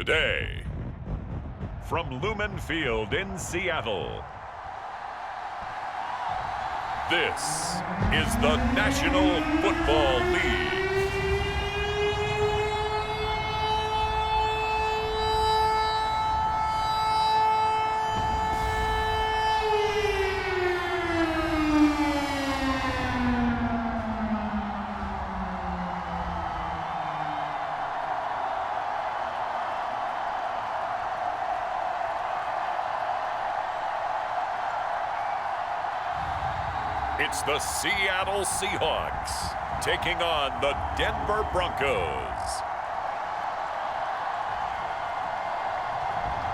Today, from Lumen Field in Seattle, this is the National Football League. It's the Seattle Seahawks taking on the Denver Broncos.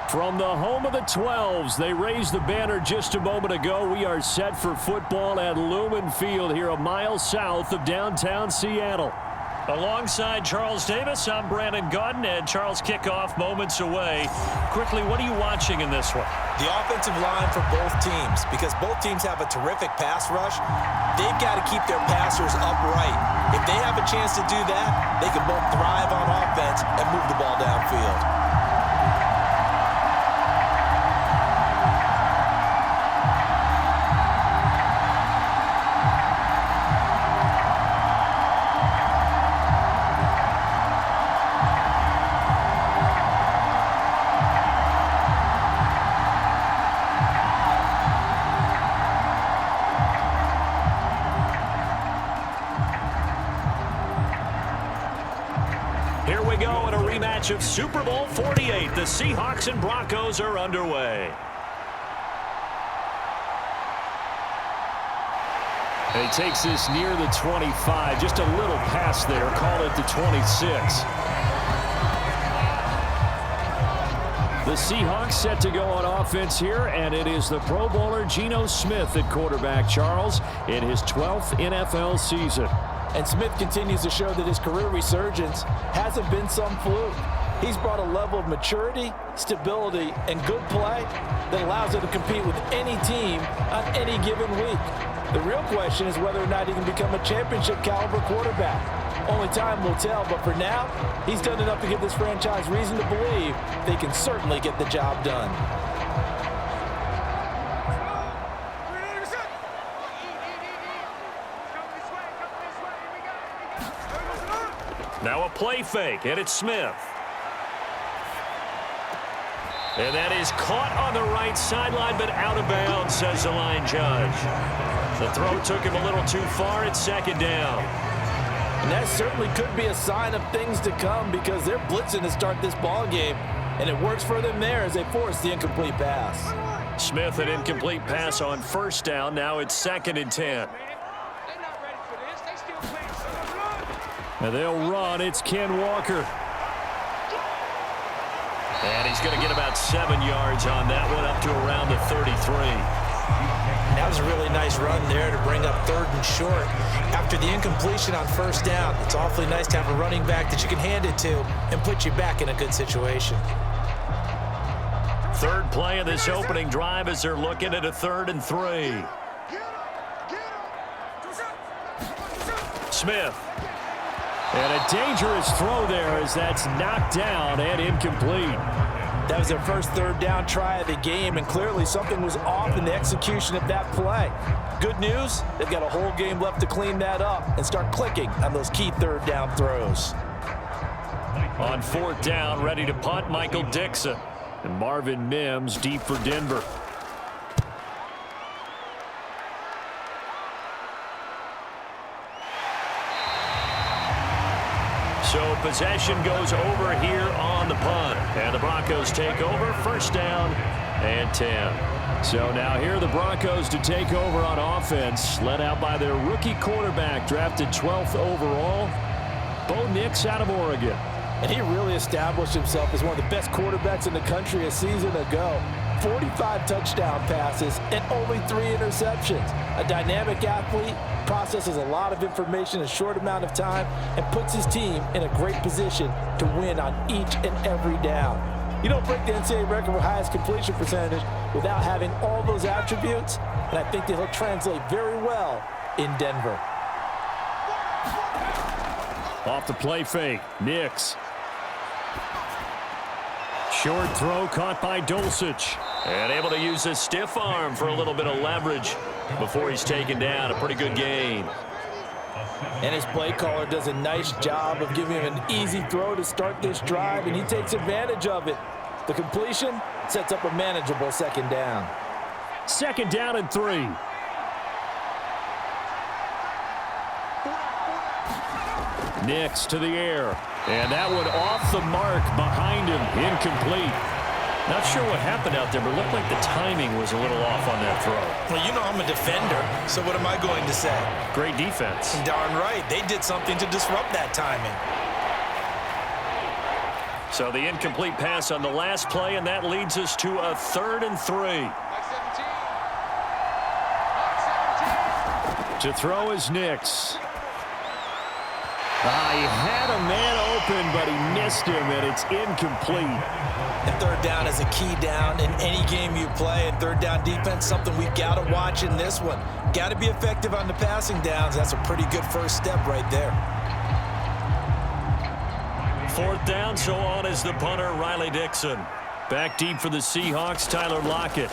From the home of the 12s, they raised the banner just a moment ago. We are set for football at Lumen Field here a mile south of downtown Seattle. Alongside Charles Davis, I'm Brandon Gaudin, and Charles, kickoff moments away. Quickly, what are you watching in this one? The offensive line for both teams, because both teams have a terrific pass rush. They've got to keep their passers upright. If they have a chance to do that, they can both thrive on offense and move the ball downfield. Here we go in a rematch of Super Bowl 48. The Seahawks and Broncos are underway. And he takes this near the 25. Just a little pass there. Call it the 26. The Seahawks set to go on offense here, and it is the Pro Bowler Geno Smith at quarterback, Charles, in his 12th NFL season. And Smith continues to show that his career resurgence hasn't been some fluke. He's brought a level of maturity, stability, and good play that allows him to compete with any team on any given week. The real question is whether or not he can become a championship caliber quarterback. Only time will tell, but for now, he's done enough to give this franchise reason to believe they can certainly get the job done. Now a play fake, and it's Smith. And that is caught on the right sideline, but out of bounds, says the line judge. The throw took him a little too far. It's second down. And that certainly could be a sign of things to come, because they're blitzing to start this ball game, and it works for them there as they force the incomplete pass. Smith, an incomplete pass on first down. Now it's 2nd and 10. And they'll run. It's Ken Walker. And he's going to get about 7 yards on that one, up to around the 33. That was a really nice run there to bring up 3rd and short. After the incompletion on first down, it's awfully nice to have a running back that you can hand it to and put you back in a good situation. Third play of this opening drive as they're looking at a 3rd and 3. Smith. And a dangerous throw there as that's knocked down and incomplete. That was their first 3rd down try of the game, and clearly something was off in the execution of that play. Good news, they've got a whole game left to clean that up and start clicking on those key 3rd down throws. On 4th down, ready to punt, Michael Dixon. And Marvin Mims deep for Denver. So possession goes over here on the punt. And the Broncos take over, 1st down and 10. So now here are the Broncos to take over on offense, led out by their rookie quarterback, drafted 12th overall, Bo Nix out of Oregon. And he really established himself as one of the best quarterbacks in the country a season ago. 45 touchdown passes and only 3 interceptions. A dynamic athlete, processes a lot of information in a short amount of time, and puts his team in a great position to win on each and every down. You don't break the NCAA record for highest completion percentage without having all those attributes, and I think that he'll translate very well in Denver. Off the play fake, Nix. Short throw caught by Dulcich. And able to use his stiff arm for a little bit of leverage before he's taken down. A pretty good gain. And his play caller does a nice job of giving him an easy throw to start this drive, and he takes advantage of it. The completion sets up a manageable second down. Second down and 3. Nix to the air. And that one off the mark behind him. Incomplete. Not sure what happened out there, but it looked like the timing was a little off on that throw. Well, you know I'm a defender, so what am I going to say? Great defense. Darn right. They did something to disrupt that timing. So the incomplete pass on the last play, and that leads us to a 3rd and 3. To throw is Nix. He had a man open, but he missed him, and it's incomplete. And third down is a key down in any game you play. And third down defense, something we've got to watch in this one. Got to be effective on the passing downs. That's a pretty good first step right there. 4th down, so on is the punter, Riley Dixon. Back deep for the Seahawks, Tyler Lockett.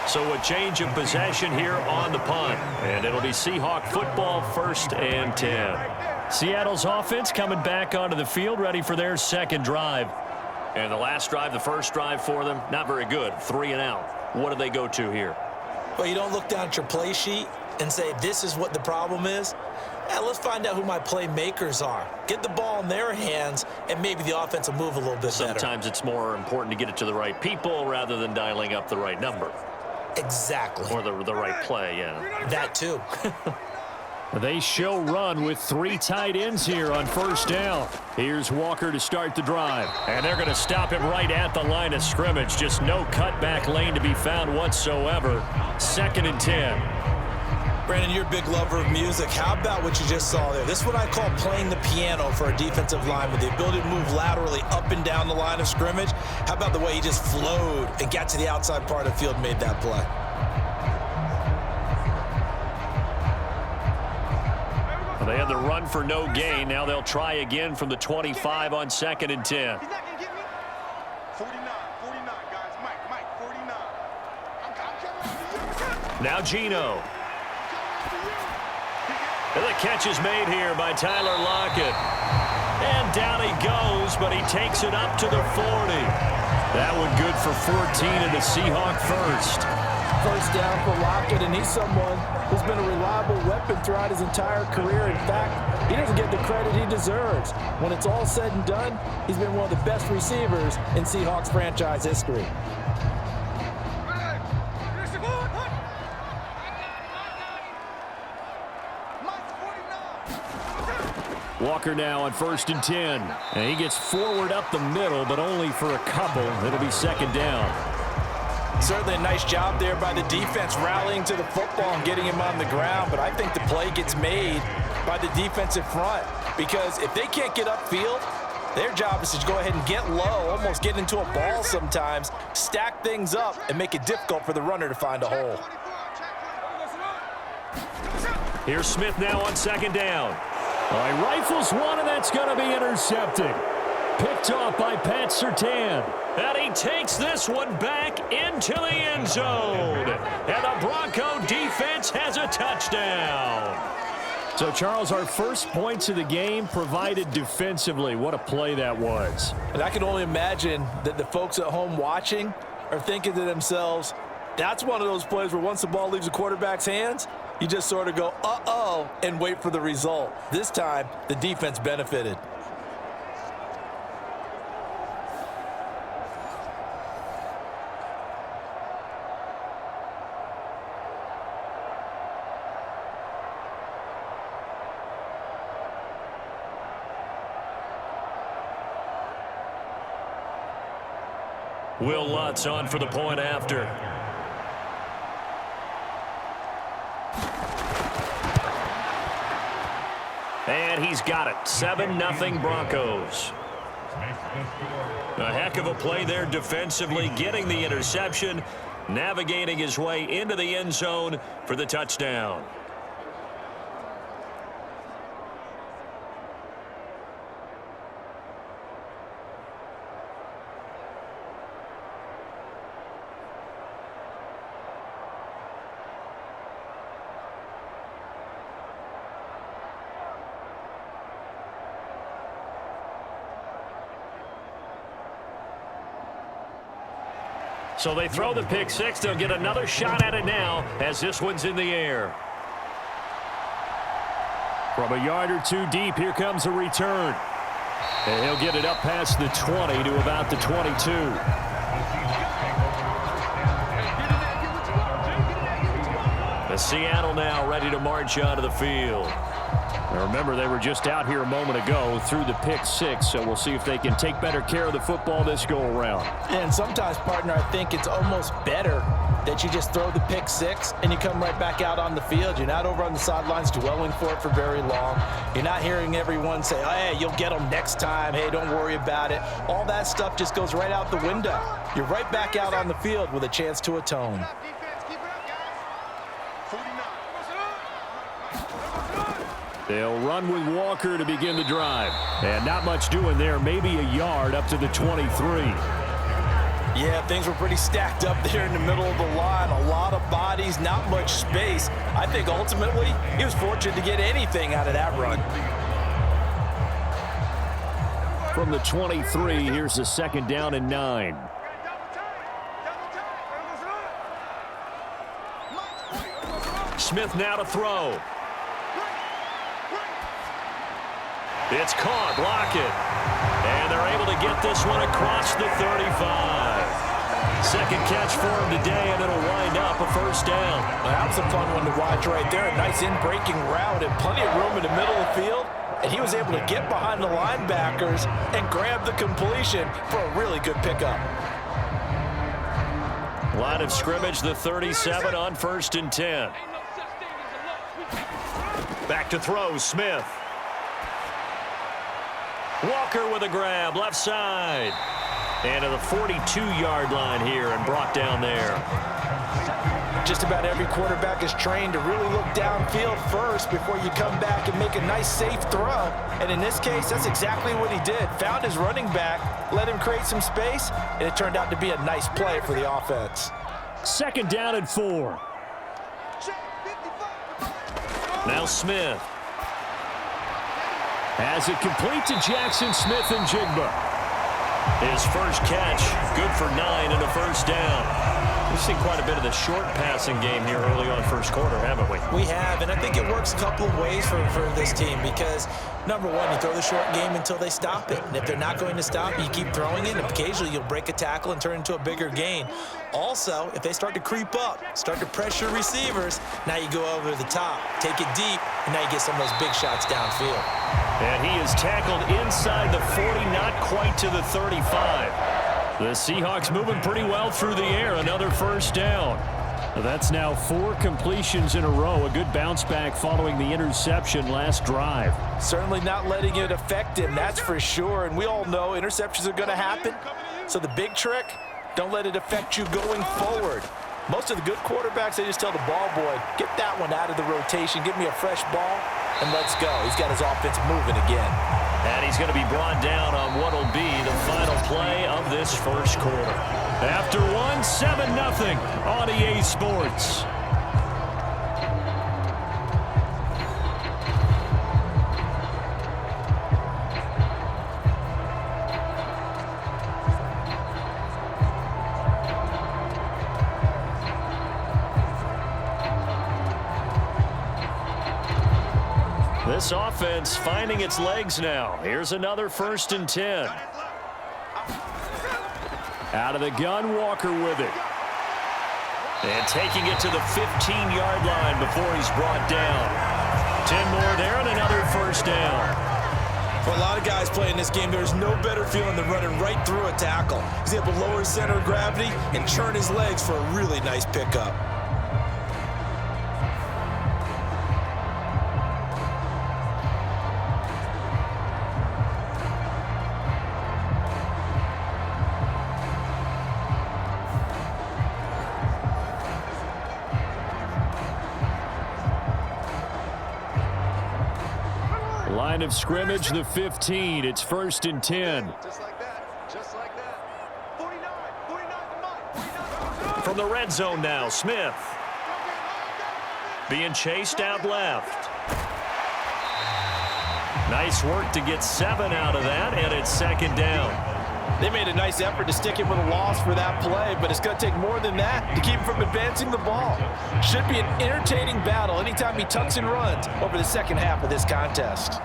So a change of possession here on the punt. And it'll be Seahawk football, 1st and 10. Seattle's offense coming back onto the field, ready for their second drive. And the last drive, the first drive for them, not very good. 3 and out. What do they go to here? Well, you don't look down at your play sheet and say, this is what the problem is. Let's find out who my playmakers are. Get the ball in their hands, and maybe the offense will move a little bit better. Sometimes it's more important to get it to the right people rather than dialing up the right number. Exactly. Or the right play, yeah. That too. They show run with 3 tight ends here on 1st down. Here's Walker to start the drive. And they're going to stop him right at the line of scrimmage. Just no cutback lane to be found whatsoever. 2nd and 10. Brandon, you're a big lover of music. How about what you just saw there? This is what I call playing the piano for a defensive lineman. The ability to move laterally up and down the line of scrimmage. How about the way he just flowed and got to the outside part of the field and made that play? They had the run for no gain. Now they'll try again from the 25 on 2nd and 10. He's not going to get me. 49, guys. Mike, 49. Now Geno. And the catch is made here by Tyler Lockett. And down he goes, but he takes it up to the 40. That one good for 14 in the Seahawk first. First down for Lockett, and he's someone who's been a reliable weapon throughout his entire career. In fact, he doesn't get the credit he deserves. When it's all said and done, he's been one of the best receivers in Seahawks franchise history. Walker now on 1st and 10. And he gets forward up the middle, but only for a couple. It'll be 2nd down. Certainly a nice job there by the defense rallying to the football and getting him on the ground, but I think the play gets made by the defensive front because if they can't get upfield, their job is to go ahead and get low, almost get into a ball sometimes, stack things up, and make it difficult for the runner to find a hole. Here's Smith now on 2nd down. He rifles one, and that's going to be intercepted. Picked off by Pat Surtain. And he takes this one back into the end zone. And the Bronco defense has a touchdown. So, Charles, our first points of the game provided defensively. What a play that was. And I can only imagine that the folks at home watching are thinking to themselves, that's one of those plays where once the ball leaves the quarterback's hands, you just sort of go, uh-oh, and wait for the result. This time, the defense benefited. Will Lutz on for the point after. And he's got it. 7-0 Broncos. A heck of a play there defensively, getting the interception, navigating his way into the end zone for the touchdown. So they throw the pick six. They'll get another shot at it now as this one's in the air. From a yard or two deep, here comes a return. And he'll get it up past the 20 to about the 22. The Seattle now ready to march onto the field. Now remember, they were just out here a moment ago through the pick six, so we'll see if they can take better care of the football this go-around. And sometimes, partner, I think it's almost better that you just throw the pick six and you come right back out on the field. You're not over on the sidelines dwelling for it for very long. You're not hearing everyone say, oh, hey, you'll get them next time. Hey, don't worry about it. All that stuff just goes right out the window. You're right back out on the field with a chance to atone. They'll run with Walker to begin the drive. And not much doing there, maybe a yard up to the 23. Yeah, things were pretty stacked up there in the middle of the line. A lot of bodies, not much space. I think ultimately he was fortunate to get anything out of that run. From the 23, here's a second down and 9. Smith now to throw. It's caught, block it. And they're able to get this one across the 35. Second catch for him today, and it'll wind up a first down. Well, that was a fun one to watch right there. A nice in-breaking route and plenty of room in the middle of the field. And he was able to get behind the linebackers and grab the completion for a really good pickup. Line of scrimmage, the 37 on 1st and 10. Back to throw, Smith. Walker with a grab, left side. And to the 42-yard line here and brought down there. Just about every quarterback is trained to really look downfield first before you come back and make a nice, safe throw. And in this case, that's exactly what he did. Found his running back, let him create some space, and it turned out to be a nice play for the offense. Second down and 4. Now Smith. Has it complete to Jackson Smith and Jigba. His first catch, good for 9 and a first down. We've seen quite a bit of the short passing game here early on first quarter, haven't we? We have, and I think it works a couple of ways for this team because, number one, you throw the short game until they stop it. And if they're not going to stop it, you keep throwing it, and occasionally you'll break a tackle and turn into a bigger gain. Also, if they start to creep up, start to pressure receivers, now you go over the top, take it deep, and now you get some of those big shots downfield. And he is tackled inside the 40, not quite to the 35. The Seahawks moving pretty well through the air. Another first down. That's now 4 completions in a row. A good bounce back following the interception last drive. Certainly not letting it affect him, that's for sure. And we all know interceptions are going to happen. So the big trick, don't let it affect you going forward. Most of the good quarterbacks, they just tell the ball boy, get that one out of the rotation, give me a fresh ball, and let's go. He's got his offense moving again. And he's going to be brought down on what will be the final play of this first quarter. After 1, 7-0 on EA Sports. This offense finding its legs now. Here's another 1st and 10. Out of the gun, Walker with it. And taking it to the 15-yard line before he's brought down. 10 more there and another first down. For a lot of guys playing this game, there's no better feeling than running right through a tackle. He's able to lower his center of gravity and churn his legs for a really nice pickup. Line of scrimmage, the 15. It's 1st and 10. Just like that. Just like that. 49. From the red zone now, Smith. Being chased out left. Nice work to get 7 out of that, and it's 2nd down. They made a nice effort to stick him with a loss for that play, but it's going to take more than that to keep him from advancing the ball. Should be an entertaining battle anytime he tucks and runs over the second half of this contest.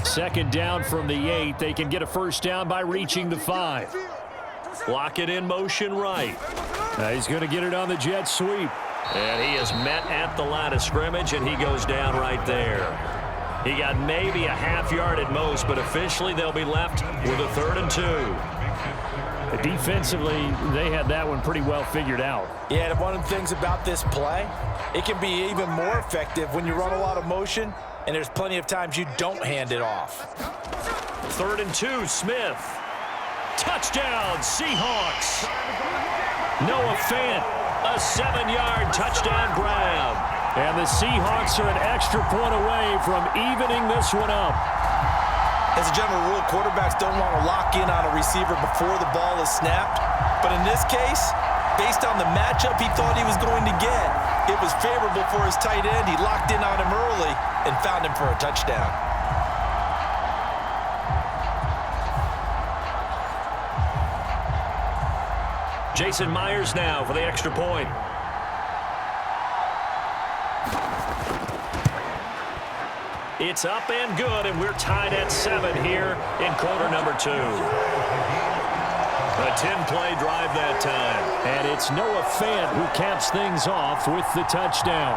Second down from the 8. They can get a first down by reaching the 5. Block it in motion right. He's going to get it on the jet sweep. And he is met at the line of scrimmage, and he goes down right there. He got maybe a half yard at most, but officially they'll be left with a 3rd and 2. Defensively, they had that one pretty well figured out. Yeah, and one of the things about this play, it can be even more effective when you run a lot of motion, and there's plenty of times you don't hand it off. 3rd and 2, Smith. Touchdown, Seahawks. Noah Fant, a 7-yard touchdown grab. And the Seahawks are an extra point away from evening this one up. As a general rule, quarterbacks don't want to lock in on a receiver before the ball is snapped. But in this case, based on the matchup he thought he was going to get, it was favorable for his tight end. He locked in on him early and found him for a touchdown. Jason Myers now for the extra point. It's up and good, and we're tied at 7 here in quarter number 2. A 10-play drive that time. And it's Noah Fant who caps things off with the touchdown.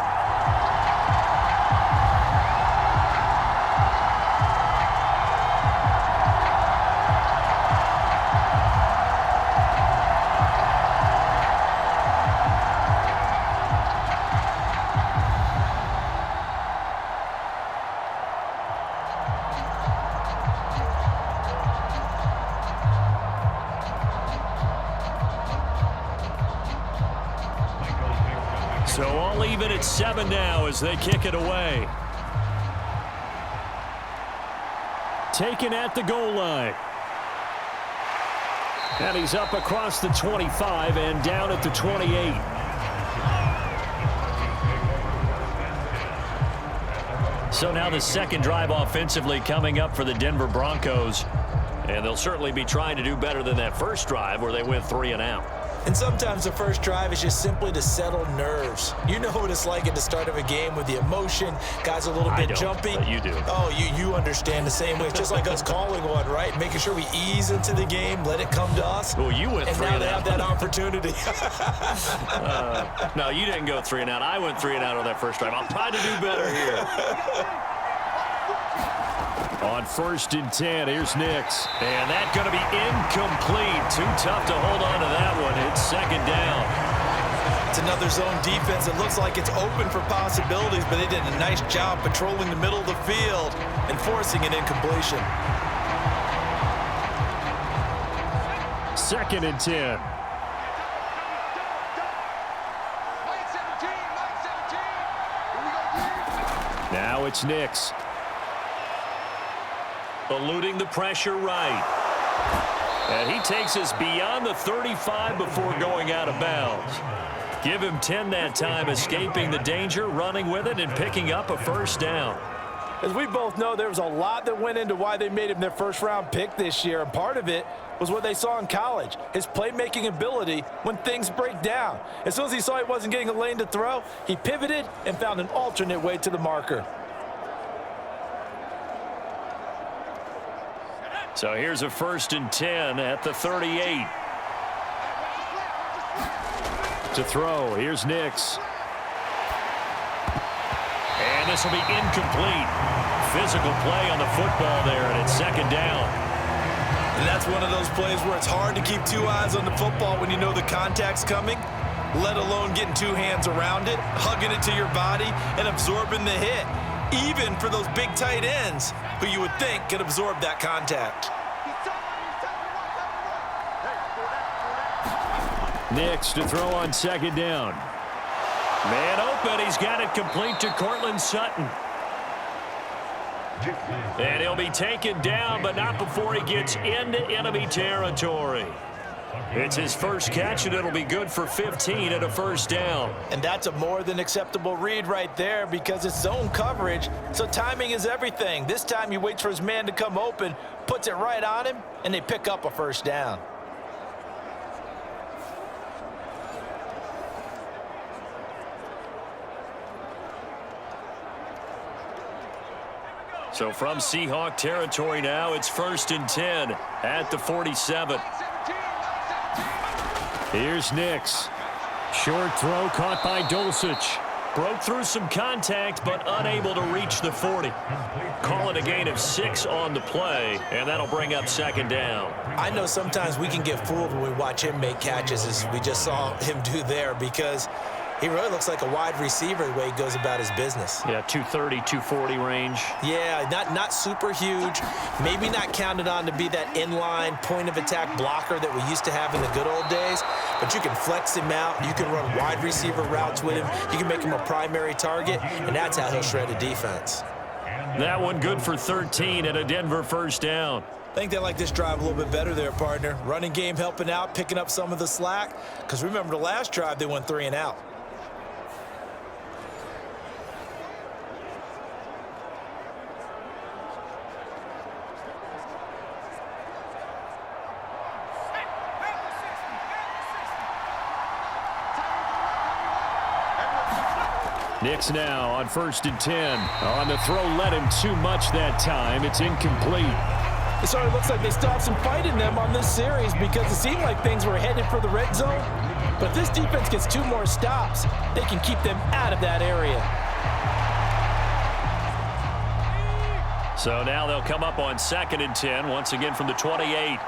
So all even at 7 now as they kick it away. Taken at the goal line. And he's up across the 25 and down at the 28. So now the second drive offensively coming up for the Denver Broncos. And they'll certainly be trying to do better than that first drive where they went 3 and out. And sometimes the first drive is just simply to settle nerves. You know what it's like at the start of a game with the emotion. Guys a little bit jumpy. But you do. Oh, you understand the same way. It's just like us calling one, right? Making sure we ease into the game, let it come to us. Well, you went 3 and out. And now they have that opportunity. No, you didn't go 3 and out. I went 3 and out on that first drive. I'll try to do better here. On 1st and 10, here's Nix. And that's going to be incomplete. Too tough to hold on to that one. It's 2nd down. It's another zone defense. It looks like it's open for possibilities, but they did a nice job patrolling the middle of the field and forcing an incompletion. 2nd and 10. Now it's Nix. Eluding the pressure right. And he takes us beyond the 35 before going out of bounds. Give him 10 that time, escaping the danger, running with it, and picking up a first down. As we both know, there was a lot that went into why they made him their first-round pick this year, and part of it was what they saw in college, his playmaking ability when things break down. As soon as he saw he wasn't getting a lane to throw, he pivoted and found an alternate way to the marker. So here's a 1st and 10 at the 38. To throw, here's Nix. And this will be incomplete. Physical play on the football there, and it's 2nd down. And that's one of those plays where it's hard to keep 2 eyes on the football when you know the contact's coming, let alone getting 2 hands around it, hugging it to your body, and absorbing the hit. Even for those big tight ends who you would think could absorb that contact. Nix to throw on 2nd down. Man open. He's got it complete to Courtland Sutton. And he'll be taken down, but not before he gets into enemy territory. It's his first catch, and it'll be good for 15 and a first down. And that's a more than acceptable read right there because it's zone coverage, so timing is everything. This time he waits for his man to come open, puts it right on him, and they pick up a first down. So from Seahawk territory now, it's 1st and 10 at the 47. Here's Nix. Short throw caught by Dulcich. Broke through some contact, but unable to reach the 40. Call it a gain of 6 on the play, and that'll bring up 2nd down. I know sometimes we can get fooled when we watch him make catches, as we just saw him do there, because he really looks like a wide receiver the way he goes about his business. Yeah, 230, 240 range. Yeah, not super huge. Maybe not counted on to be that inline point-of-attack blocker that we used to have in the good old days. But you can flex him out. You can run wide receiver routes with him. You can make him a primary target, and that's how he'll shred a defense. That one good for 13 and a Denver first down. I think they like this drive a little bit better there, partner. Running game helping out, picking up some of the slack. Because remember the last drive, they went 3 and out. Nix now on 1st and 10. On the throw, led him too much that time. It's incomplete. It sort of looks like they still have some fight in them on this series because it seemed like things were headed for the red zone. But if this defense gets 2 more stops, they can keep them out of that area. So now they'll come up on 2nd and 10, once again from the 28.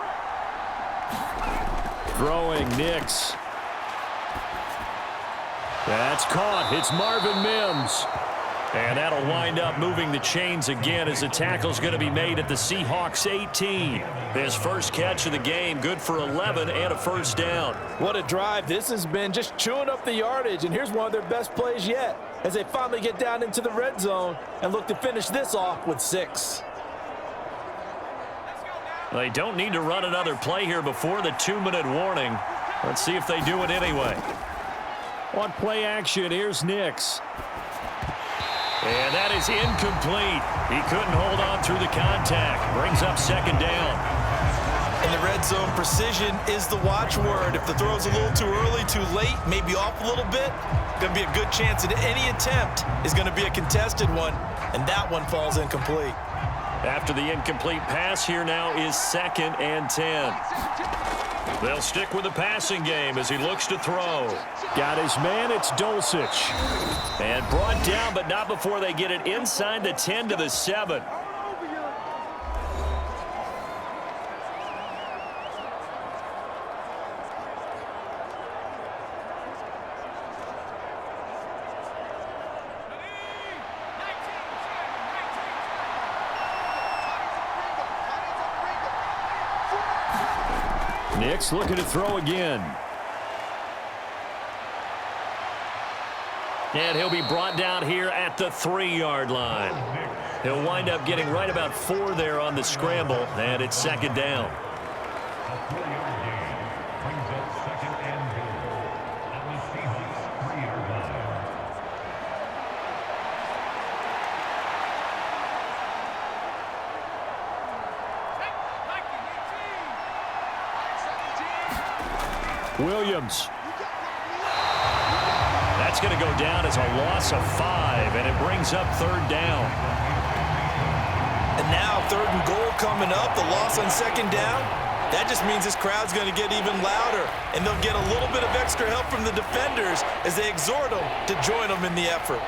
Throwing Nix. That's caught. It's Marvin Mims. And that'll wind up moving the chains again as the tackle's going to be made at the Seahawks 18. His first catch of the game, good for 11 and a first down. What a drive this has been, just chewing up the yardage. And here's one of their best plays yet as they finally get down into the red zone and look to finish this off with 6. They don't need to run another play here before the 2-minute warning. Let's see if they do it anyway. On play action, here's Nix. And that is incomplete. He couldn't hold on through the contact. Brings up 2nd down. In the red zone, precision is the watchword. If the throw's a little too early, too late, maybe off a little bit, going to be a good chance that any attempt is going to be a contested one, and that one falls incomplete. After the incomplete pass, here now is 2nd and 10. They'll stick with the passing game as he looks to throw. Got his man, it's Dulcich. And brought down, but not before they get it inside the 10 to the 7. Nix looking to throw again. And he'll be brought down here at the 3-yard line. He'll wind up getting right about 4 there on the scramble, and it's 2nd down. Williams. That's going to go down as a loss of 5, and it brings up 3rd down. And now 3rd and goal coming up, the loss on 2nd down. That just means this crowd's going to get even louder, and they'll get a little bit of extra help from the defenders as they exhort them to join them in the effort.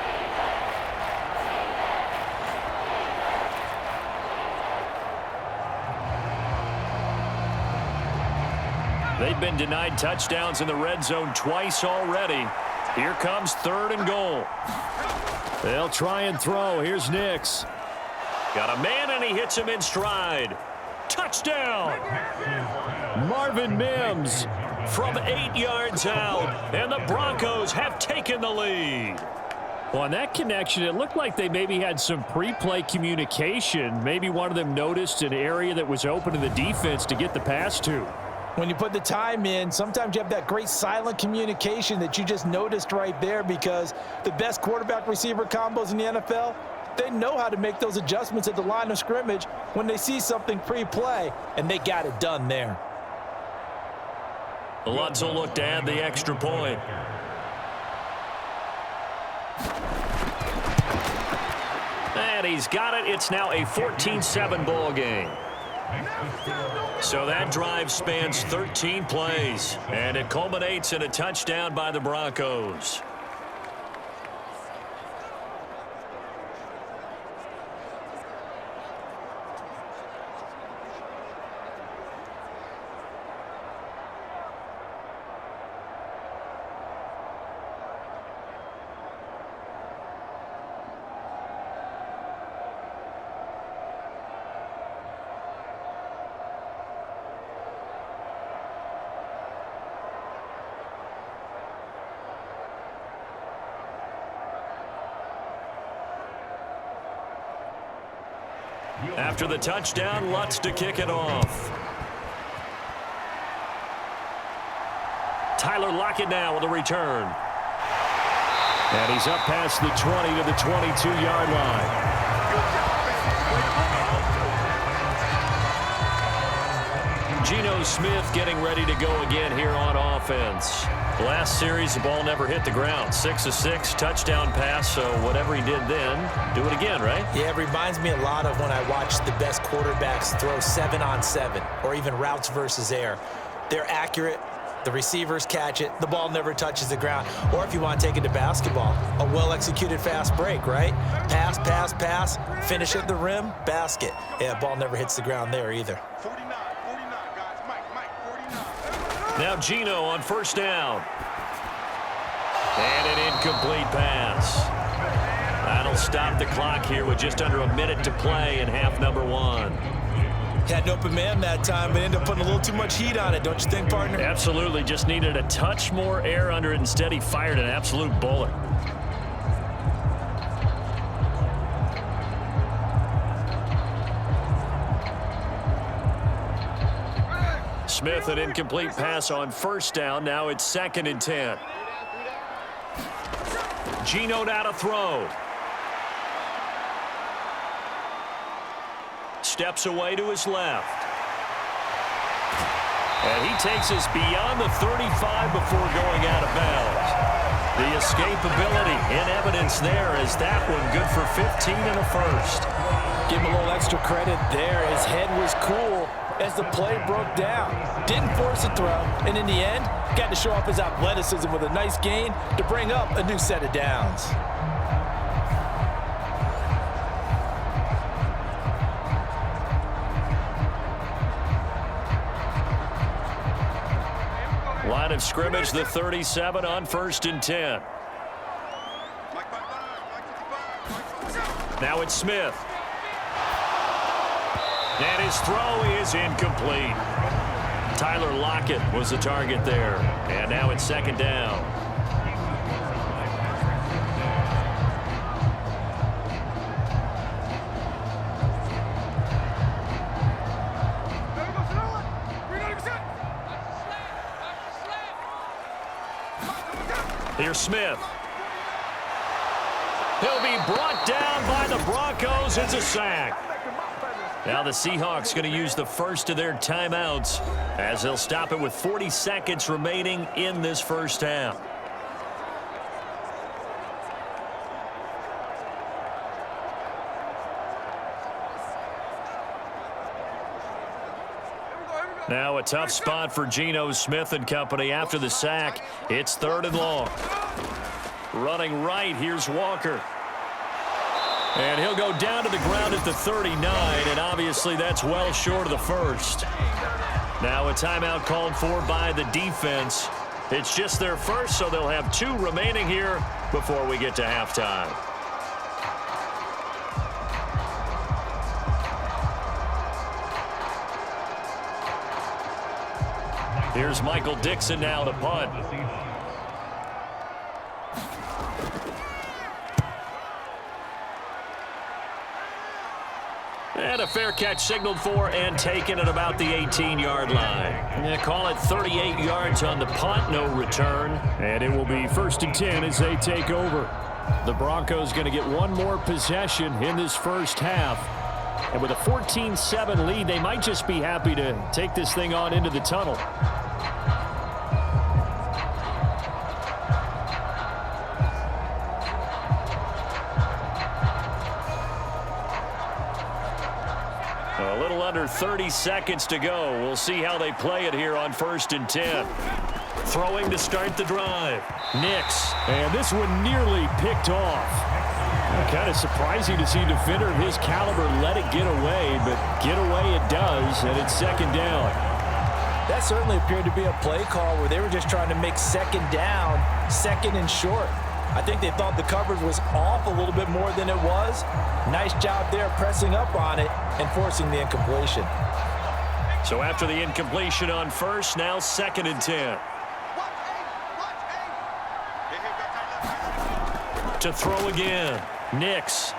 They've been denied touchdowns in the red zone twice already. Here comes 3rd and goal. They'll try and throw. Here's Nix. Got a man, and he hits him in stride. Touchdown! Marvin Mims From 8 yards out, and the Broncos have taken the lead. Well, on that connection, it looked like they maybe had some pre-play communication. Maybe one of them noticed an area that was open to the defense to get the pass to. When you put the time in, sometimes you have that great silent communication that you just noticed right there, because the best quarterback-receiver combos in the NFL, they know how to make those adjustments at the line of scrimmage when they see something pre-play, and they got it done there. Lutz will look to add the extra point. And he's got it. It's now a 14-7 ball game. So that drive spans 13 plays, and it culminates in a touchdown by the Broncos. After the touchdown, Lutz to kick it off. Tyler Lockett now with a return. And he's up past the 20 to the 22-yard line. Geno Smith getting ready to go again here on offense. Last series, the ball never hit the ground. 6 of 6, touchdown pass, so whatever he did then, do it again, right? Yeah, it reminds me a lot of when I watch the best quarterbacks throw 7-on-7 or even routes versus air. They're accurate. The receivers catch it. The ball never touches the ground. Or if you want to take it to basketball, a well-executed fast break, right? Pass, pass, pass, finish at the rim, basket. Yeah, ball never hits the ground there either. 49, guys. Mike, 49. Now Geno on first down. And an incomplete pass. That'll stop the clock here with just under a minute to play in half number 1. Had an open man that time, but ended up putting a little too much heat on it, don't you think, partner? Absolutely. Just needed a touch more air under it. Instead, he fired an absolute bullet. Smith, an incomplete pass on first down. Now it's 2nd and 10. Geno now to throw. Steps away to his left. And he takes us beyond the 35 before going out of bounds. The escapability in evidence there, as that one good for 15 and a first. Give him a little extra credit there. His head was cool as the play broke down. Didn't force a throw, and in the end, got to show off his athleticism with a nice gain to bring up a new set of downs. Line of scrimmage, the 37 on 1st and 10. Now it's Smith. And his throw is incomplete. Tyler Lockett was the target there. And now it's 2nd down. Here's Smith. He'll be brought down by the Broncos. It's a sack. Now the Seahawks going to use the first of their timeouts as they'll stop it with 40 seconds remaining in this first half. Now a tough spot for Geno Smith and company after the sack. It's 3rd and long. Running right, here's Walker. And he'll go down to the ground at the 39, and obviously that's well short of the first. Now a timeout called for by the defense. It's just their first, so they'll have 2 remaining here before we get to halftime. Here's Michael Dixon now to punt. And a fair catch signaled for and taken at about the 18-yard line. Yeah, call it 38 yards on the punt, no return. And it will be 1st and 10 as they take over. The Broncos going to get one more possession in this first half. And with a 14-7 lead, they might just be happy to take this thing on into the tunnel. A little under 30 seconds to go. We'll see how they play it here on 1st and 10. Throwing to start the drive. Nix. And this one nearly picked off. Kind of surprising to see a defender of his caliber let it get away, but get away it does, and it's 2nd down. That certainly appeared to be a play call where they were just trying to make 2nd down, 2nd and short. I think they thought the coverage was off a little bit more than it was. Nice job there pressing up on it and forcing the incompletion. So after the incompletion on 1st, now 2nd and 10. To throw again. Nix.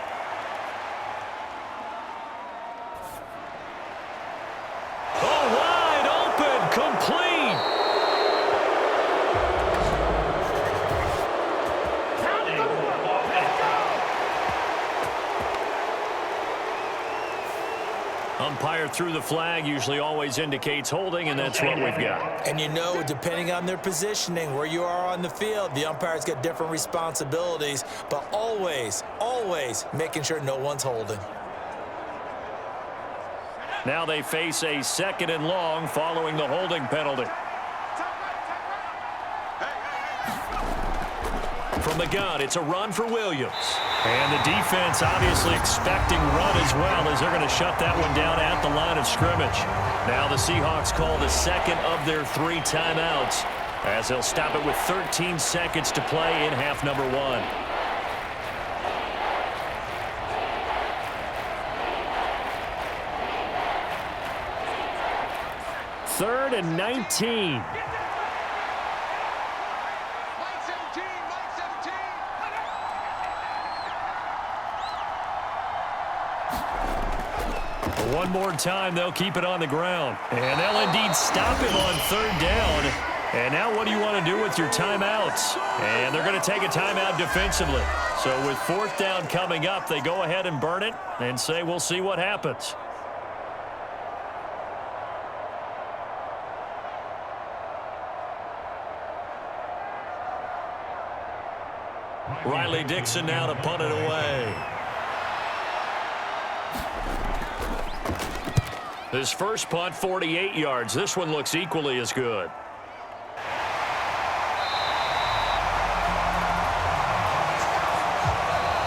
Oh, wide open, complete. Umpire threw the flag, usually always indicates holding, and that's what we've got. And you know, depending on their positioning, where you are on the field, the umpire's got different responsibilities, but always, always making sure no one's holding. Now they face a 2nd and long following the holding penalty. From the gun, it's a run for Williams. And the defense obviously expecting run as well, as they're going to shut that one down at the line of scrimmage. Now the Seahawks call the 2nd of their 3 timeouts, as they'll stop it with 13 seconds to play in half number 1. Third and 19. One more time, they'll keep it on the ground. And they'll indeed stop him on 3rd down. And now what do you want to do with your timeouts? And they're going to take a timeout defensively. So with 4th down coming up, they go ahead and burn it and say we'll see what happens. Riley Dixon now to punt it away. His first punt, 48 yards. This one looks equally as good.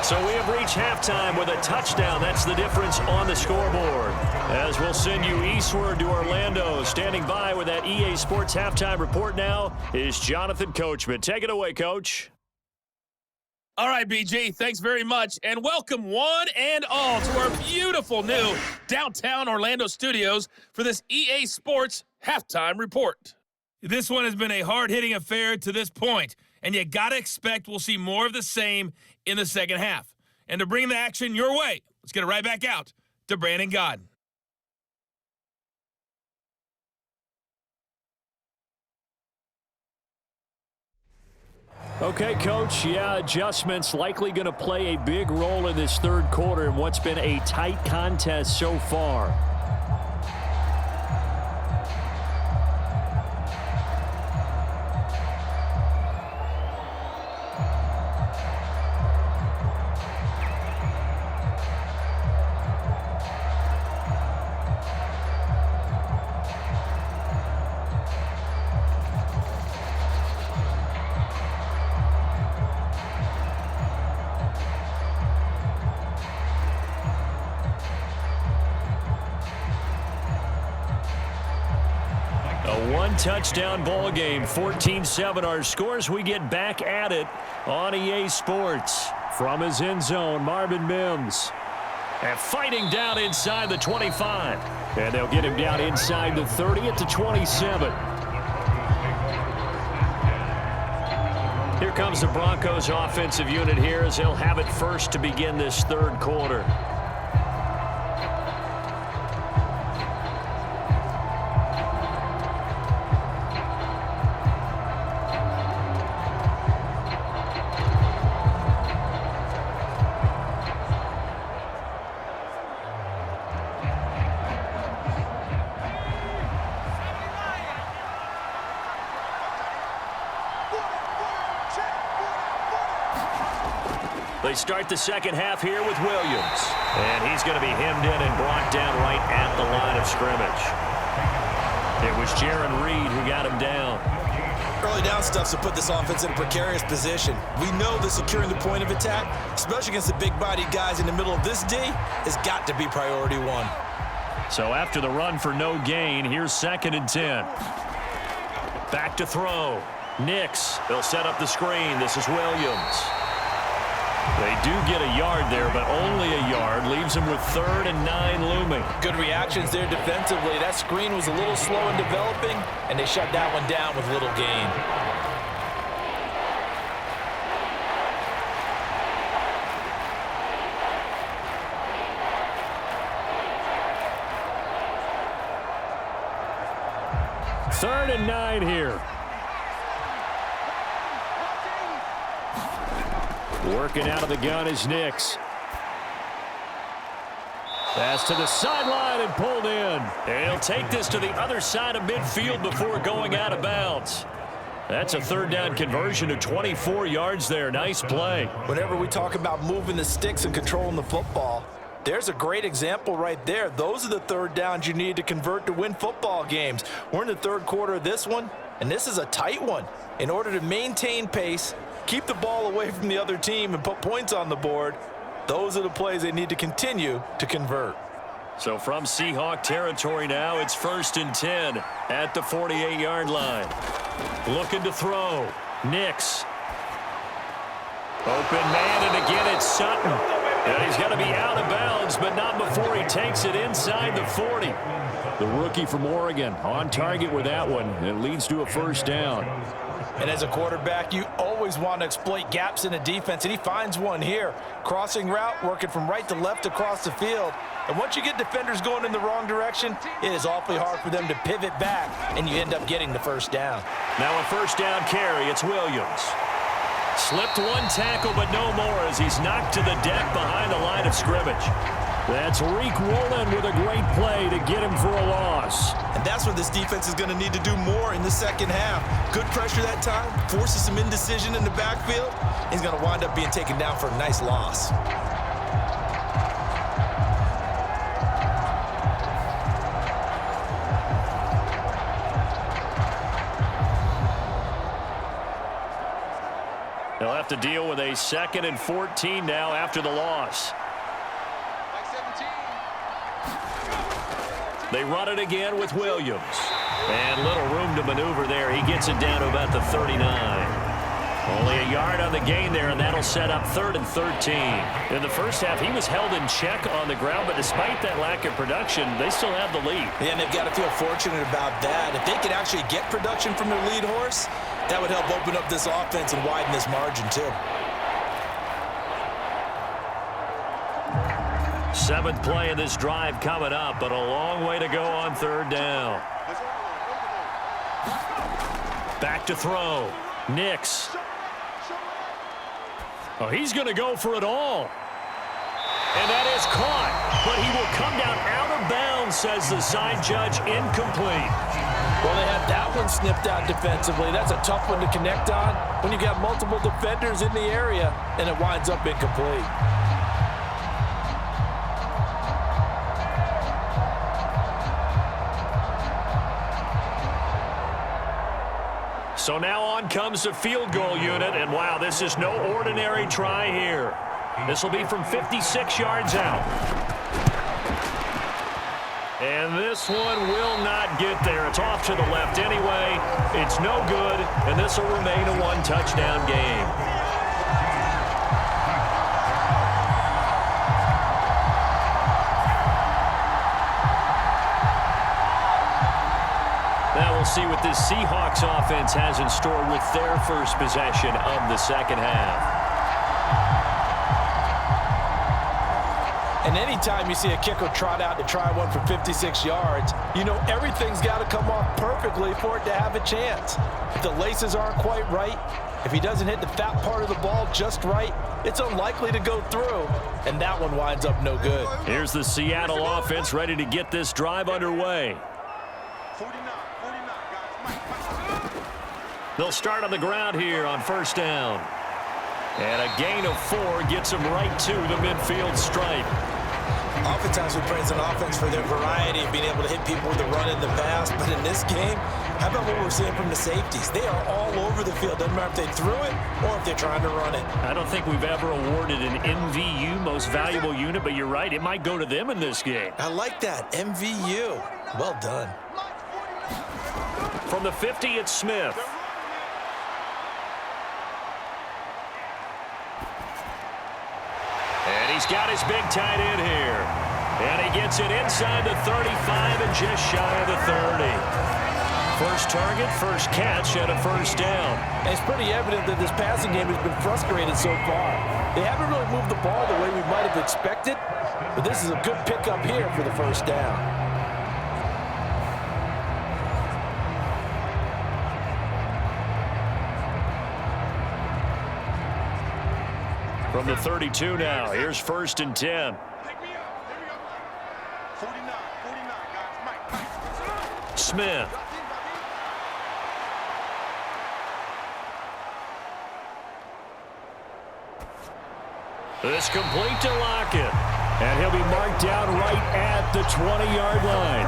So we have reached halftime with a touchdown. That's the difference on the scoreboard. As we'll send you eastward to Orlando. Standing by with that EA Sports halftime report now is Jonathan Coachman. Take it away, Coach. All right, BG, thanks very much, and welcome one and all to our beautiful new downtown Orlando studios for this EA Sports halftime report. This one has been a hard-hitting affair to this point, and you got to expect we'll see more of the same in the second half. And to bring the action your way, let's get it right back out to Brandon Godden. Okay, Coach, yeah, adjustments likely going to play a big role in this 3rd quarter in what's been a tight contest so far. Touchdown ball game, 14-7 our scores. We get back at it on EA Sports. From his end zone, Marvin Mims. And fighting down inside the 25. And they'll get him down inside the 30 at the 27. Here comes the Broncos offensive unit here as they'll have it first to begin this 3rd quarter. They start the second half here with Williams. And he's going to be hemmed in and brought down right at the line of scrimmage. It was Jarrett who got him down. Early down stuff to put this offense in a precarious position. We know that securing the point of attack, especially against the big-bodied guys in the middle of this D, has got to be priority one. So after the run for no gain, here's 2nd and 10. Back to throw. Nix. They'll set up the screen. This is Williams. They do get a yard there, but only a yard. Leaves them with 3rd and 9 looming. Good reactions there defensively. That screen was a little slow in developing, and they shut that one down with little gain. Third and 9 here. Working out of the gun is Nix. Pass to the sideline and pulled in. And he'll take this to the other side of midfield before going out of bounds. That's a 3rd down conversion of 24 yards there. Nice play. Whenever we talk about moving the sticks and controlling the football, there's a great example right there. Those are the 3rd downs you need to convert to win football games. We're in the 3rd quarter of this one, and this is a tight one. In order to maintain pace, keep the ball away from the other team, and put points on the board, those are the plays they need to continue to convert. So from Seahawk territory now, it's 1st and 10 at the 48-yard line. Looking to throw. Nix. Open man, and again it's Sutton. And he's got to be out of bounds, but not before he takes it inside the 40. The rookie from Oregon on target with that one. It leads to a 1st down. And as a quarterback, you always want to exploit gaps in a defense, and he finds one here. Crossing route, working from right to left across the field. And once you get defenders going in the wrong direction, it is awfully hard for them to pivot back, and you end up getting the 1st down. Now a 1st down carry. It's Williams. Slipped one tackle, but no more as he's knocked to the deck behind the line of scrimmage. That's Woolen with a great play to get him for a loss. And that's what this defense is going to need to do more in the second half. Good pressure that time, forces some indecision in the backfield. He's going to wind up being taken down for a nice loss. They'll have to deal with a 2nd and 14 now after the loss. They run it again with Williams. And little room to maneuver there. He gets it down to about the 39. Only a yard on the gain there, and that'll set up 3rd and 13. In the first half, he was held in check on the ground, but despite that lack of production, they still have the lead. Yeah, and they've got to feel fortunate about that. If they could actually get production from their lead horse, that would help open up this offense and widen this margin, too. 7th play of this drive coming up, but a long way to go on 3rd down. Back to throw. Nix. Oh, he's going to go for it all. And that is caught, but he will come down out of bounds, says the side judge, incomplete. Well, they had that one snipped out defensively. That's a tough one to connect on when you got multiple defenders in the area, and it winds up incomplete. So now on comes the field goal unit, and wow, this is no ordinary try here. This will be from 56 yards out. And this one will not get there. It's off to the left anyway. It's no good, and this will remain a 1-touchdown game. Now we'll see what this Seahawks offense has in store with their first possession of the second half. And anytime you see a kicker trot out to try one for 56 yards, you know everything's got to come off perfectly for it to have a chance. If the laces aren't quite right, if he doesn't hit the fat part of the ball just right, it's unlikely to go through, and that one winds up no good. Here's the Seattle offense ready to get this drive underway. 49, guys. They'll start on the ground here on 1st down. And a gain of 4 gets them right to the midfield stripe. Oftentimes we praise an offense for their variety and being able to hit people with the run and the pass. But in this game, how about what we're seeing from the safeties? They are all over the field. Doesn't matter if they threw it or if they're trying to run it. I don't think we've ever awarded an MVU, most valuable unit, but you're right. It might go to them in this game. I like that. MVU. Well done. From the 50, it's Smith. And he's got his big tight end here. And he gets it inside the 35 and just shy of the 30. First target, first catch, and a first down. And it's pretty evident that this passing game has been frustrated so far. They haven't really moved the ball the way we might have expected, but this is a good pickup here for the first down. From the 32 now, here's 1st and 10. Take me up. Here we go. 49, guys. Mike. Smith. This complete to Lockett. And he'll be marked down right at the 20-yard line.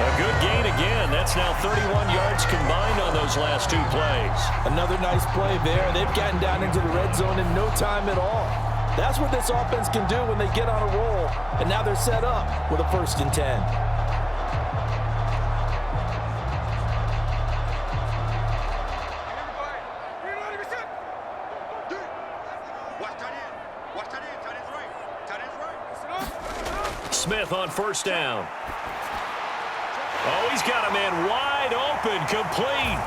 A good gain again. That's now 31 yards combined on those last 2 plays. Another nice play there. They've gotten down into the red zone in no time at all. That's what this offense can do when they get on a roll. And now they're set up with a 1st and 10. Smith on 1st down. Oh, he's got a man wide open, complete.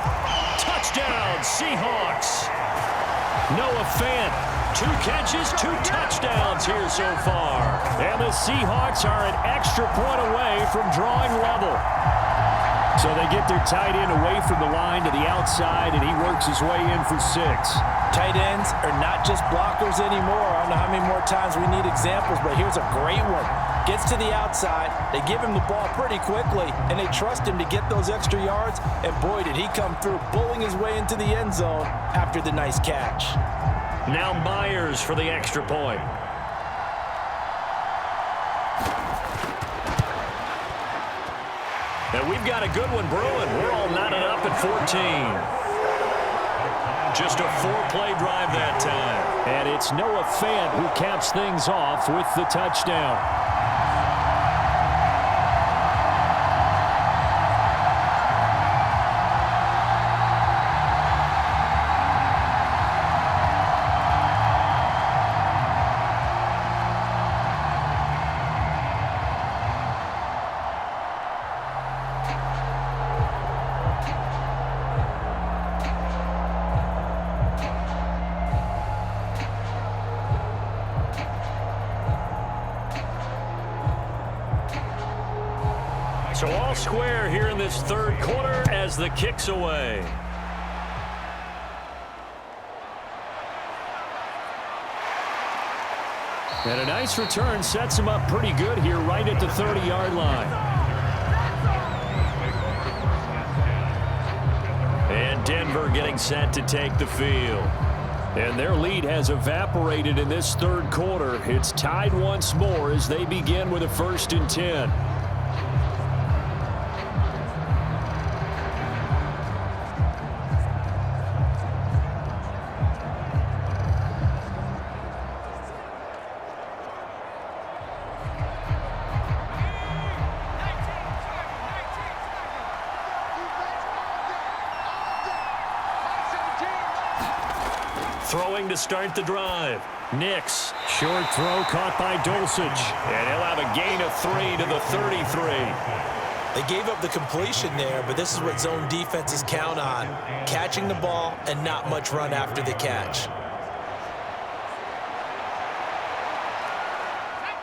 Touchdown, Seahawks. Noah Fant, 2 catches, 2 touchdowns here so far. And the Seahawks are an extra point away from drawing level. So they get their tight end away from the line to the outside, and he works his way in for 6. Tight ends are not just blockers anymore. I don't know how many more times we need examples, but here's a great one. Gets to the outside, they give him the ball pretty quickly, and they trust him to get those extra yards, and boy, did he come through, pulling his way into the end zone after the nice catch. Now Myers for the extra point. And we've got a good one brewing. We're all knotted up at 14. Just a 4-play drive that time. And it's Noah Fant who caps things off with the touchdown. So all square here in this 3rd quarter as the kick's away. And a nice return sets him up pretty good here right at the 30-yard line. And Denver getting set to take the field. And their lead has evaporated in this 3rd quarter. It's tied once more as they begin with a 1st and 10. Throwing to start the drive. Nix. Short throw caught by Dulcich. And he'll have a gain of 3 to the 33. They gave up the completion there, but this is what zone defenses count on. Catching the ball and not much run after the catch.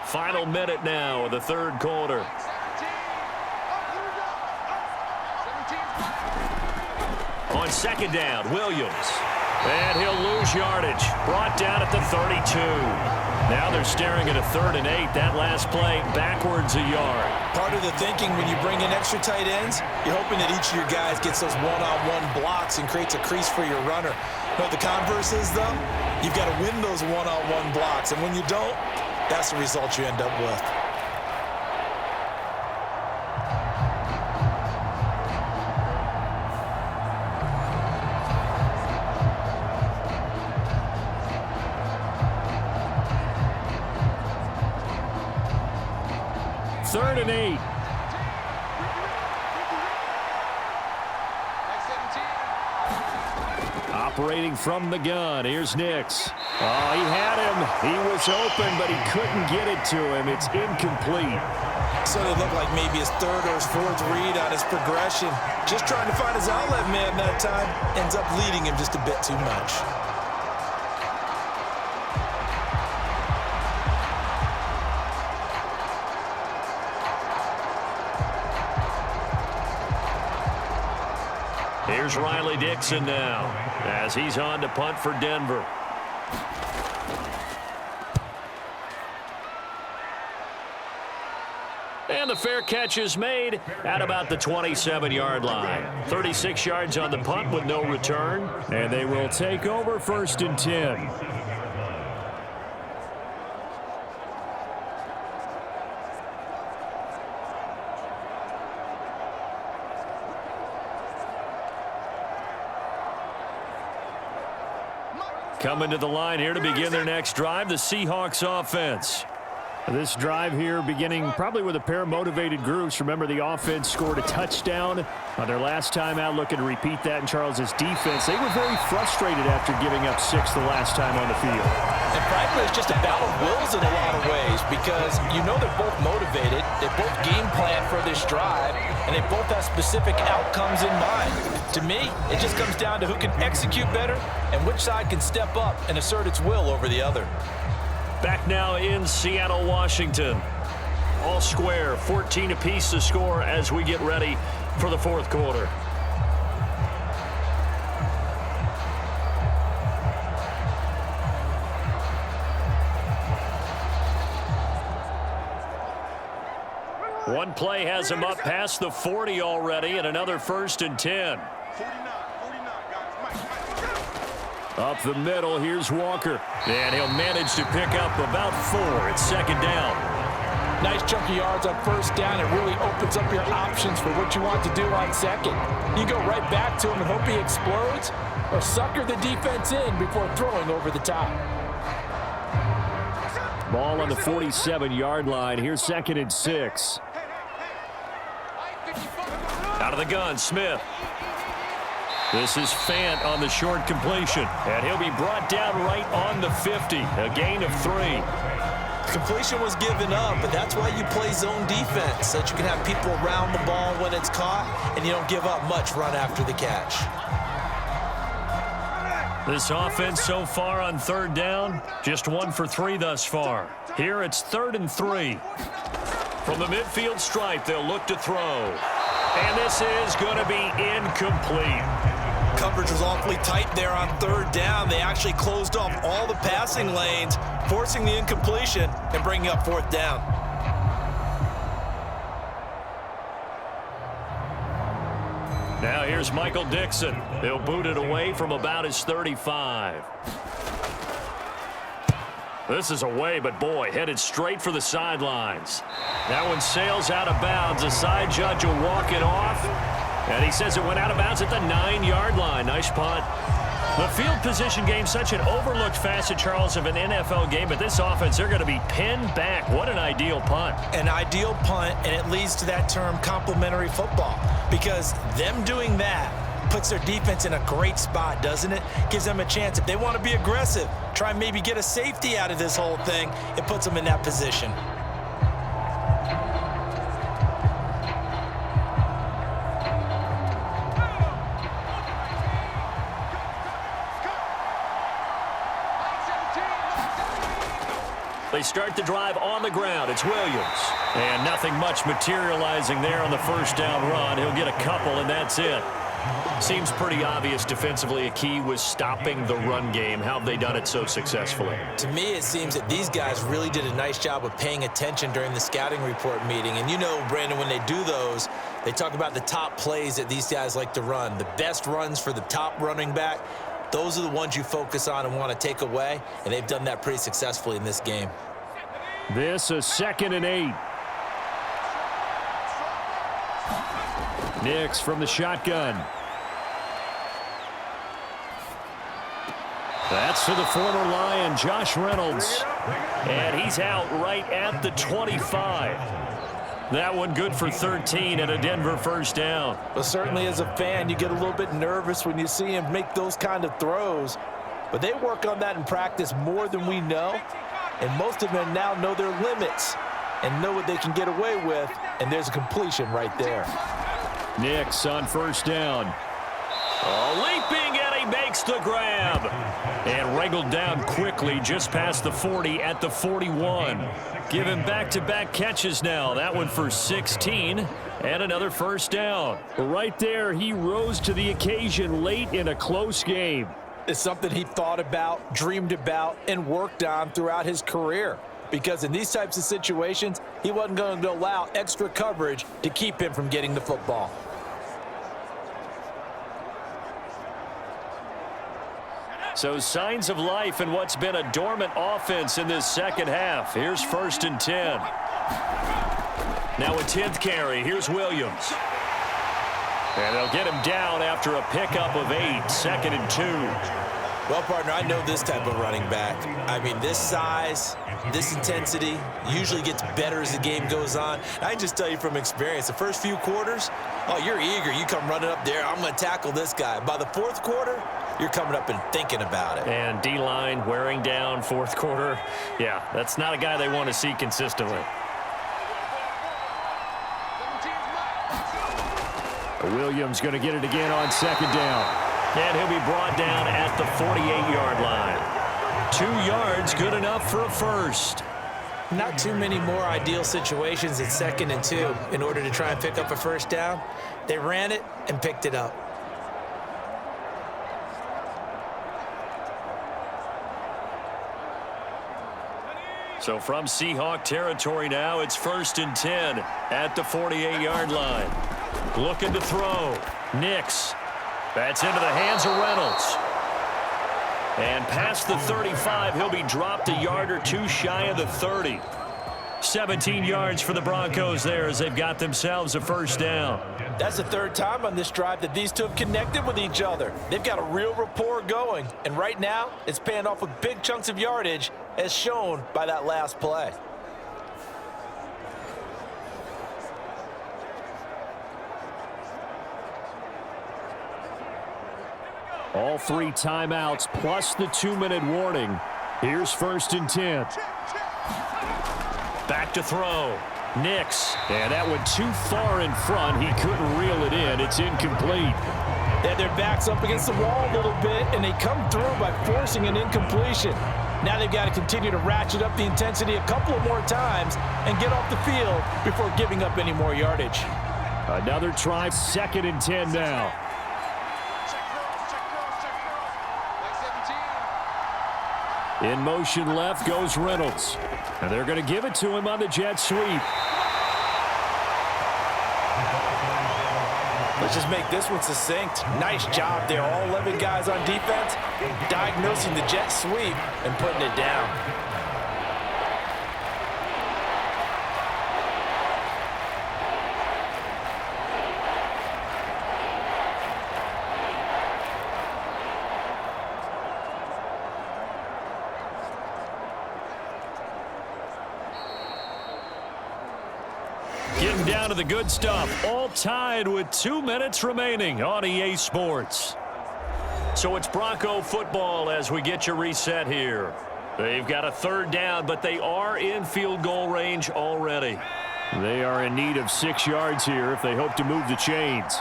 Final minute now of the 3rd quarter. On 2nd down, Williams. And he'll lose yardage. Brought down at the 32. Now they're staring at a 3rd and 8. That last play backwards a yard. Part of the thinking when you bring in extra tight ends, you're hoping that each of your guys gets those one-on-one blocks and creates a crease for your runner. But the converse is, though, You've got to win those one-on-one blocks, and when you don't, that's the result you end up with. Third and 8. Operating from the gun. Here's Nix. Oh, he had him. He was open, but he couldn't get it to him. It's incomplete. So it looked like maybe his third or his fourth read on his progression. Just trying to find his outlet man that time. Ends up leading him just a bit too much. Here's Riley Dixon now as he's on to punt for Denver. And the fair catch is made at about the 27-yard line. 36 yards on the punt with no return. And they will take over 1st and 10. Coming to the line here to begin their next drive, the Seahawks offense. This drive here beginning probably with a pair of motivated groups. Remember, the offense scored a touchdown on their last time out, looking to repeat that in Charles's defense. They were very frustrated after giving up 6 the last time on the field. And frankly, it's just a battle of wills in a lot of ways because you know they're both motivated, they both game plan for this drive, and they both have specific outcomes in mind. To me, it just comes down to who can execute better and which side can step up and assert its will over the other. Back now in Seattle, Washington. All square, 14 apiece to score as we get ready for the 4th quarter. One play has him up past the 40 already, and another 1st and 10. 49, guys. Up the middle, here's Walker. And he'll manage to pick up about 4. It's 2nd down. Nice chunky yards on 1st down. It really opens up your options for what you want to do on 2nd. You go right back to him and hope he explodes, or sucker the defense in before throwing over the top. Ball on the 47-yard line. Here's 2nd and 6. Out of the gun, Smith. This is Fant on the short completion, and he'll be brought down right on the 50, a gain of 3. Completion was given up, but that's why you play zone defense, so that you can have people around the ball when it's caught, and you don't give up much run after the catch. This offense so far on 3rd down, just 1 for 3 thus far. Here it's 3rd and 3. From the midfield stripe, they'll look to throw. And this is going to be incomplete. Coverage was awfully tight there on 3rd down. They actually closed off all the passing lanes, forcing the incompletion and bringing up 4th down. Now here's Michael Dixon. He'll boot it away from about his 35. This is away, but boy, headed straight for the sidelines. That one sails out of bounds. The side judge will walk it off. And he says it went out of bounds at the 9-yard line. Nice punt. The field position game, such an overlooked facet, Charles, of an NFL game. But this offense, they're going to be pinned back. What an ideal punt. An ideal punt, and it leads to that term complementary football. Because them doing that puts their defense in a great spot, doesn't it? Gives them a chance. If they want to be aggressive, try and maybe get a safety out of this whole thing, it puts them in that position. They start the drive on the ground. It's Williams. And nothing much materializing there on the 1st down run. He'll get a couple, and that's it. Seems pretty obvious defensively a key was stopping the run game. How have they done it so successfully? To me, it seems that these guys really did a nice job of paying attention during the scouting report meeting. And you know, Brandon, when they do those, they talk about the top plays that these guys like to run. The best runs for the top running back. those are the ones you focus on and want to take away, and they've done that pretty successfully in this game. This is 2nd and 8. Nix from the shotgun. That's to the former Lion, Josh Reynolds. And he's out right at the 25. That one good for 13 and a Denver first down. But certainly as a fan, you get a little bit nervous when you see him make those kind of throws. But they work on that in practice more than we know. And most of them now know their limits and know what they can get away with. And there's a completion right there. Nix on first down. Leaping, and he makes the grab. And wrangled down quickly just past the 40 at the 41. Give him back-to-back catches now. That one for 16 and another first down. Right there, he rose to the occasion late in a close game. It's something he thought about, dreamed about, and worked on throughout his career. Because in these types of situations, he wasn't going to allow extra coverage to keep him from getting the football. So signs of life in what's been a dormant offense in this second half. Here's 1st and 10. Now a 10th carry. Here's Williams. And they'll get him down after a pickup of 8. 2nd and 2. Well, partner, I know this type of running back. I mean, this size, this intensity usually gets better as the game goes on. I can just tell you from experience, the first few quarters, oh, you're eager. You come running up there, I'm going to tackle this guy. By the 4th quarter, you're coming up and thinking about it. And D-line wearing down 4th quarter. Yeah, that's not a guy they want to see consistently. Williams going to get it again on 2nd down. And he'll be brought down at the 48-yard line. 2 yards, good enough for a first. Not too many more ideal situations at 2nd and 2 in order to try and pick up a first down. They ran it and picked it up. So from Seahawk territory now, it's 1st and 10 at the 48-yard line. Looking to throw. Nix. That's into the hands of Reynolds. And past the 35, he'll be dropped a yard or 2 shy of the 30. 17 yards for the Broncos there as they've got themselves a first down. That's the 3rd time on this drive that these two have connected with each other. They've got a real rapport going. And right now, it's paying off with big chunks of yardage as shown by that last play. All 3 timeouts plus the 2-minute warning. Here's 1st and 10. Back to throw. Nix. And that one too far in front. He couldn't reel it in. It's incomplete. They had their backs up against the wall a little bit, and they come through by forcing an incompletion. Now they've got to continue to ratchet up the intensity a couple of more times and get off the field before giving up any more yardage. Another try, 2nd and 10 now. In motion left goes Reynolds. And they're going to give it to him on the jet sweep. Let's just make this one succinct. Nice job there. All 11 guys on defense diagnosing the jet sweep and putting it down. Getting down to the good stuff. All tied with 2 minutes remaining on EA Sports. So it's Bronco football as we get you reset here. They've got a 3rd down, but they are in field goal range already. They are in need of 6 yards here if they hope to move the chains.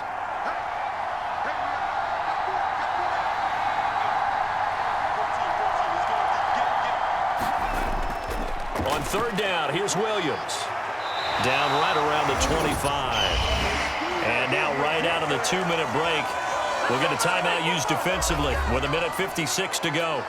On 3rd down, here's Williams. Down right around the 25. And now right out of the 2-minute break, we'll get a timeout used defensively with 1:56 to go.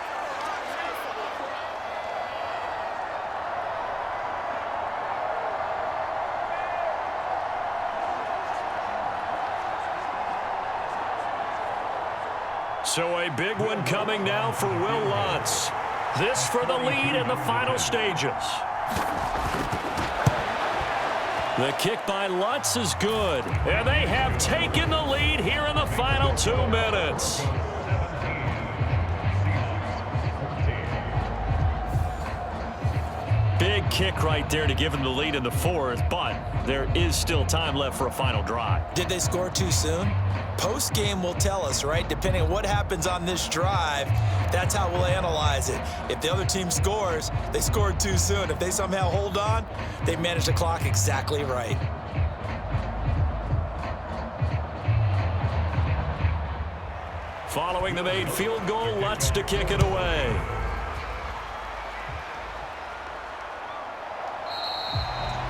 So a big one coming now for Will Lutz. This for the lead in the final stages. The kick by Lutz is good. And they have taken the lead here in the final 2 minutes. Big kick right there to give them the lead in the fourth, but there is still time left for a final drive. Did they score too soon? Post-game will tell us, right? Depending on what happens on this drive, that's how we'll analyze it. If the other team scores, they scored too soon. If they somehow hold on, they managed the clock exactly right. Following the made field goal, Lutz to kick it away.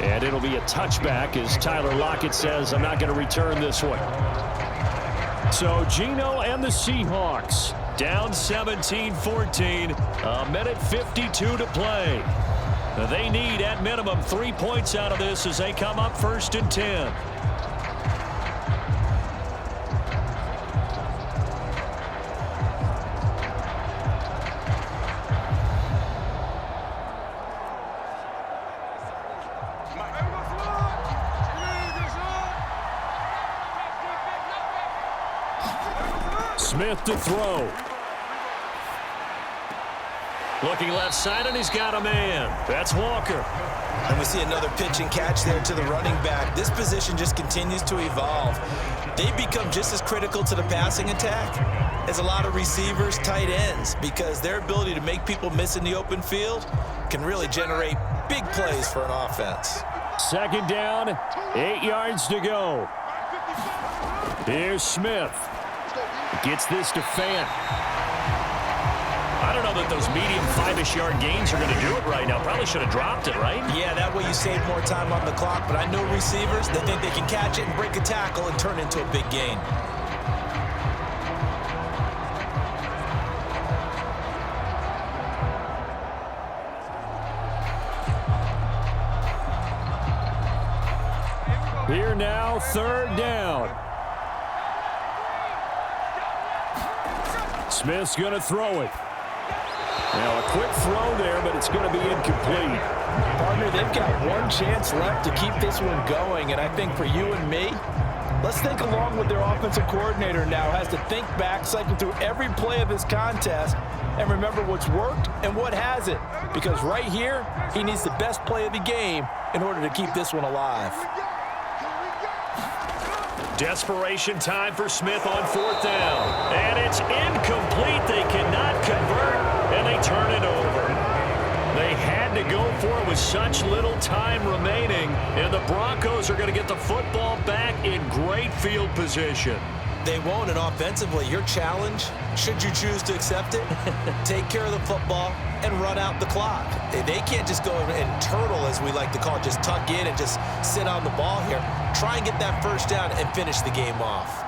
And it'll be a touchback as Tyler Lockett says, I'm not going to return this one. So Geno and the Seahawks down 17-14, a minute 52 to play. They need at minimum 3 points out of this as they come up 1st and 10. Smith to throw. Looking left side, and he's got a man. That's Walker. And we see another pitch and catch there to the running back. This position just continues to evolve. They become just as critical to the passing attack as a lot of receivers, tight ends, because their ability to make people miss in the open field can really generate big plays for an offense. 2nd down, 8 yards to go. Here's Smith. Gets this to Fant. I don't know that those medium 5-ish yard gains are going to do it right now. Probably should have dropped it, right? Yeah, that way you save more time on the clock. But I know receivers, they think they can catch it and break a tackle and turn it into a big gain. Here now, 3rd down. Smith's going to throw it. Now a quick throw there, but it's going to be incomplete. Partner, they've got one chance left to keep this one going, and I think for you and me, let's think along with their offensive coordinator now. Has to think back, cycle through every play of this contest, and remember what's worked and what hasn't. Because right here, he needs the best play of the game in order to keep this one alive. Desperation time for Smith on 4th down. And it's incomplete. They cannot convert, and they turn it over. They had to go for it with such little time remaining, and the Broncos are going to get the football back in great field position. They won't, and offensively, your challenge, should you choose to accept it, take care of the football and run out the clock. They can't just go and turtle, as we like to call it, just tuck in and just sit on the ball here. Try and get that 1st down and finish the game off.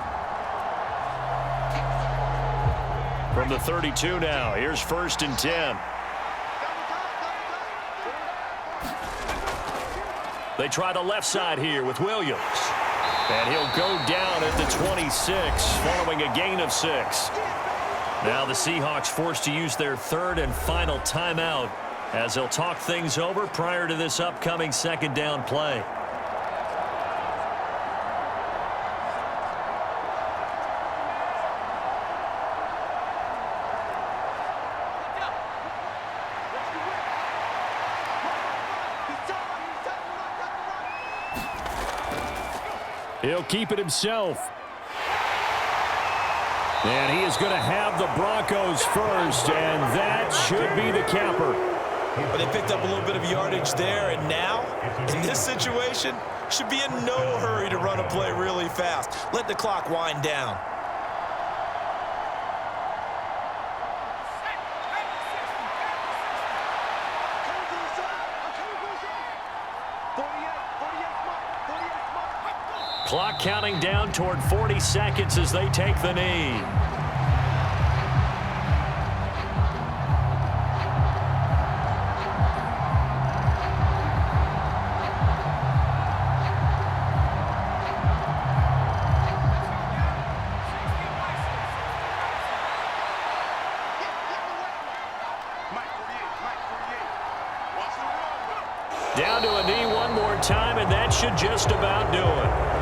From the 32 now, here's 1st and 10. They try the left side here with Williams. And he'll go down at the 26, following a gain of 6. Now the Seahawks forced to use their 3rd and final timeout as they'll talk things over prior to this upcoming 2nd down play. He'll keep it himself. And he is going to have the Broncos first, and that should be the capper. But they picked up a little bit of yardage there, and now, in this situation, should be in no hurry to run a play really fast. Let the clock wind down. Clock counting down toward 40 seconds as they take the knee. a knee one more time, and that should just about do it.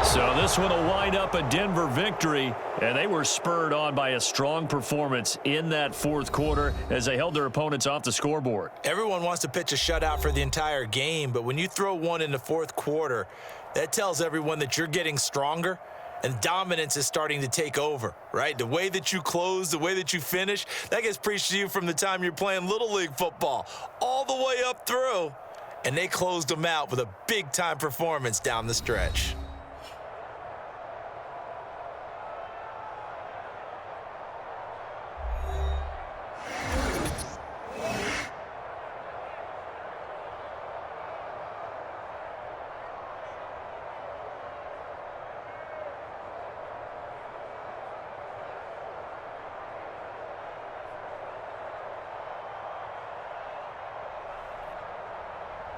So this one will wind up a Denver victory, and they were spurred on by a strong performance in that fourth quarter as they held their opponents off the scoreboard. Everyone wants to pitch a shutout for the entire game, but when you throw one in the fourth quarter, that tells everyone that you're getting stronger and dominance is starting to take over, right? The way that you close, the way that you finish, that gets preached to you from the time you're playing Little League football all the way up through, and they closed them out with a big-time performance down the stretch.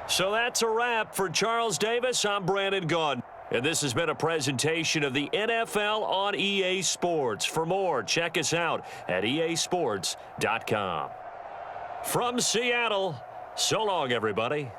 So that's a wrap for Charles Davis. I'm Brandon Gunn. And this has been a presentation of the NFL on EA Sports. For more, check us out at easports.com. From Seattle, so long, everybody.